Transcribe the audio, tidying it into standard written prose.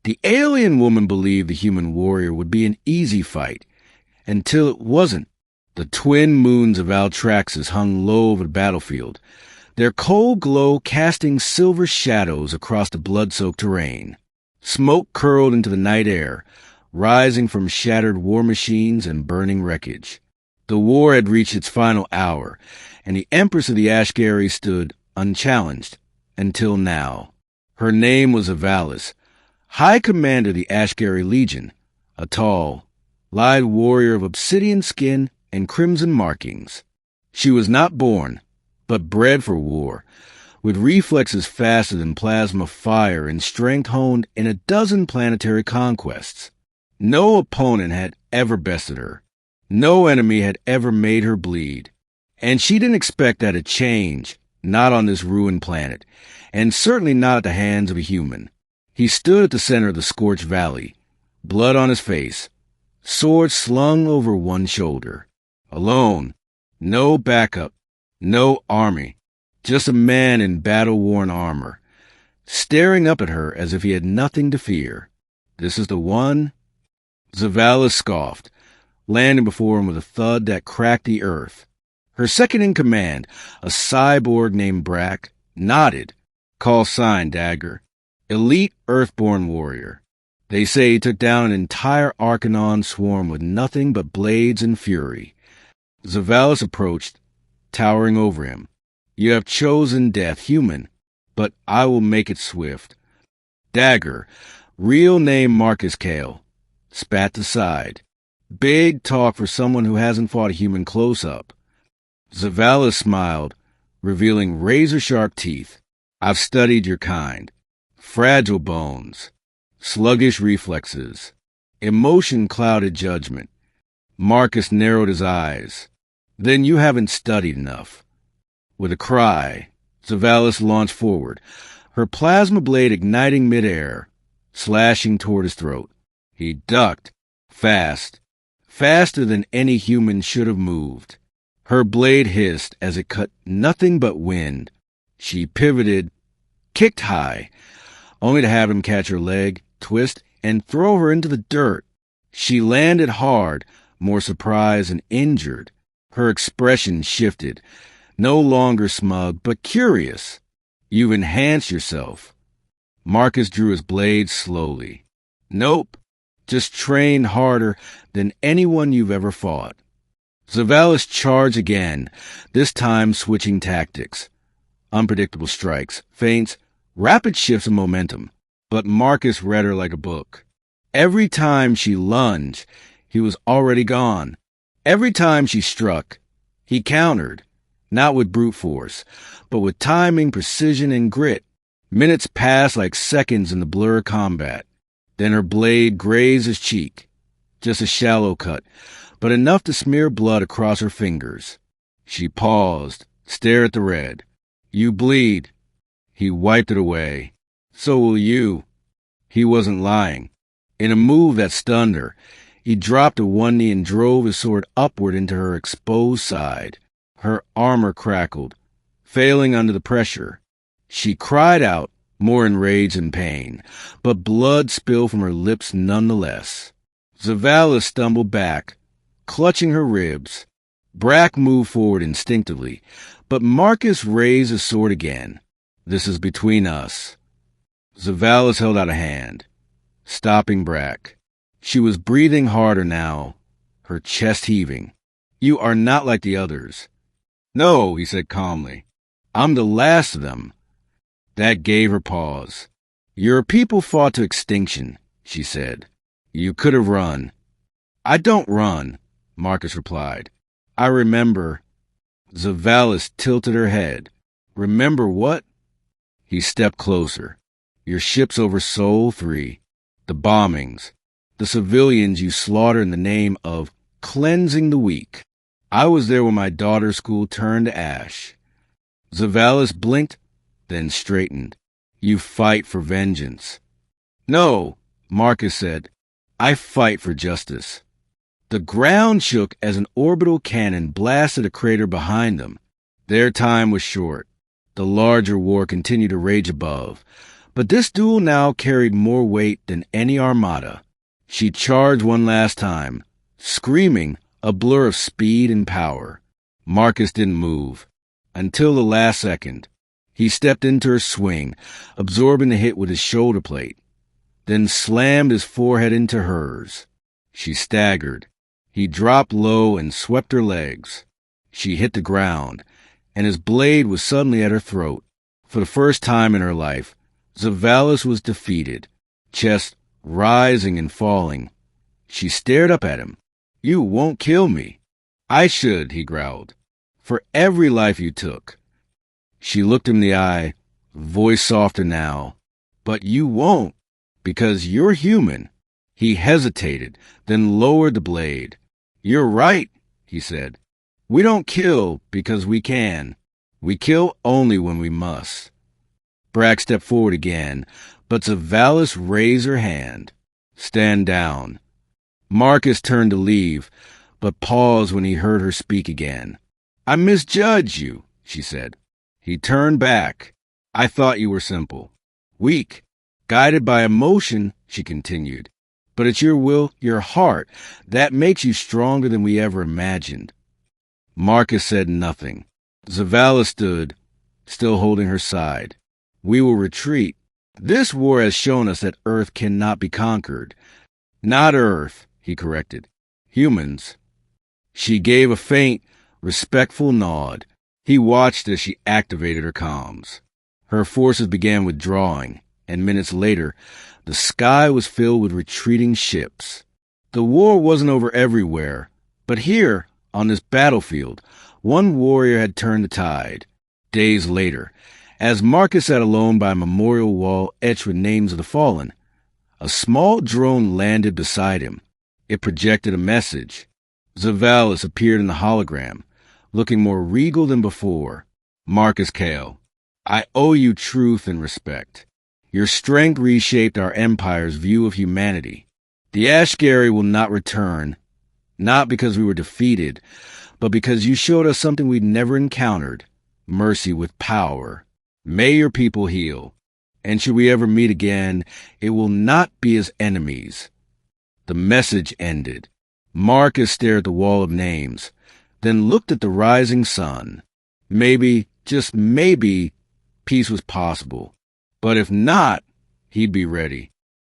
The alien woman believed the human warrior would be an easy fight, until it wasn't. The twin moons of Altraxis hung low over the battlefield, their cold glow casting silver shadows across the blood-soaked terrain. Smoke curled into the night air, rising from shattered war machines and burning wreckage. The war had reached its final hour, and the Empress of the Ashgar stood unchallenged, until now. Her name was Zevalis, High Commander of the Ashgar Legion, a tall, lithe warrior of obsidian skin and crimson markings. She was not born, but bred for war, with reflexes faster than plasma fire and strength honed in a dozen planetary conquests. No opponent had ever bested her. No enemy had ever made her bleed. And she didn't expect that to change, not on this ruined planet, and certainly not at the hands of a human. He stood at the center of the scorched valley, blood on his face, sword slung over one shoulder. Alone, no backup, no army, just a man in battle-worn armor, staring up at her as if he had nothing to fear. This is the one? Zevalis scoffed, landing before him with a thud that cracked the earth. Her second in command, a cyborg named Brack, nodded. Call sign, Dagger. Elite Earthborn warrior. They say he took down an entire Arcanon swarm with nothing but blades and fury. Zevalis approached, towering over him. You have chosen death, human, but I will make it swift. Dagger, real name Marcus Kael, spat aside. Big talk for someone who hasn't fought a human close-up. Zevalis smiled, revealing razor-sharp teeth. I've studied your kind. Fragile bones, sluggish reflexes, emotion-clouded judgment. Marcus narrowed his eyes. Then you haven't studied enough. With a cry, Zevalis launched forward, her plasma blade igniting midair, slashing toward his throat. He ducked, fast, faster than any human should have moved. Her blade hissed as it cut nothing but wind. She pivoted, kicked high, only to have him catch her leg, twist, and throw her into the dirt. She landed hard, more surprised and injured. Her expression shifted, no longer smug, but curious. You've enhanced yourself. Marcus drew his blade slowly. Nope, just trained harder than anyone you've ever fought. Zevalis charged again, this time switching tactics. Unpredictable strikes, feints, rapid shifts of momentum. But Marcus read her like a book. Every time she lunged, he was already gone. Every time she struck, he countered, not with brute force, but with timing, precision, and grit. Minutes passed like seconds in the blur of combat. Then her blade grazed his cheek. Just a shallow cut, but enough to smear blood across her fingers. She paused, stared at the red. You bleed. He wiped it away. So will you. He wasn't lying. In a move that stunned her, he dropped to one knee and drove his sword upward into her exposed side. Her armor crackled, failing under the pressure. She cried out, more in rage than pain, but blood spilled from her lips nonetheless. Zevalis stumbled back, clutching her ribs. Brack moved forward instinctively, but Marcus raised his sword again. This is between us. Zevalis held out a hand, stopping Brack. She was breathing harder now, her chest heaving. You are not like the others. No, he said calmly. I'm the last of them. That gave her pause. Your people fought to extinction, she said. You could have run. I don't run, Marcus replied. I remember. Zevalis tilted her head. Remember what? He stepped closer. Your ships over Sol 3, the bombings, the civilians you slaughter in the name of cleansing the weak. I was there when my daughter's school turned to ash. Zevalis blinked, then straightened. You fight for vengeance. No, Marcus said. I fight for justice. The ground shook as an orbital cannon blasted a crater behind them. Their time was short. The larger war continued to rage above, But this duel now carried more weight than any armada. She charged one last time, screaming, a blur of speed and power. Marcus didn't move. Until the last second. He stepped into her swing, absorbing the hit with his shoulder plate, then slammed his forehead into hers. She staggered. He dropped low and swept her legs. She hit the ground, and his blade was suddenly at her throat. For the first time in her life, Zevalis was defeated, chest rising and falling. She stared up at him. "You won't kill me." "I should," he growled, "for every life you took." She looked him in the eye, voice softer now. "But you won't, because you're human." He hesitated, then lowered the blade. "You're right," he said. "We don't kill because we can. We kill only when we must." Brack stepped forward again, but Zevalis raised her hand. "Stand down." Marcus turned to leave, but paused when he heard her speak again. "I misjudged you," she said. He turned back. "I thought you were simple. Weak, guided by emotion," she continued. "But it's your will, your heart, that makes you stronger than we ever imagined." Marcus said nothing. Zevalis stood, still holding her side. "We will retreat. This war has shown us that Earth cannot be conquered." "Not Earth," he corrected. "Humans." She gave a faint, respectful nod. He watched as she activated her comms. Her forces began withdrawing, and minutes later, the sky was filled with retreating ships. The war wasn't over everywhere, but here, on this battlefield, one warrior had turned the tide. Days later, as Marcus sat alone by a memorial wall etched with names of the fallen, a small drone landed beside him. It projected a message. Zevalis appeared in the hologram, looking more regal than before. "Marcus Kael, I owe you truth and respect. Your strength reshaped our empire's view of humanity. The Ashgar will not return, not because we were defeated, but because you showed us something we'd never encountered, mercy with power. May your people heal, and should we ever meet again, it will not be as enemies." The message ended. Marcus stared at the wall of names, then looked at the rising sun. Maybe, just maybe, peace was possible. But if not, he'd be ready.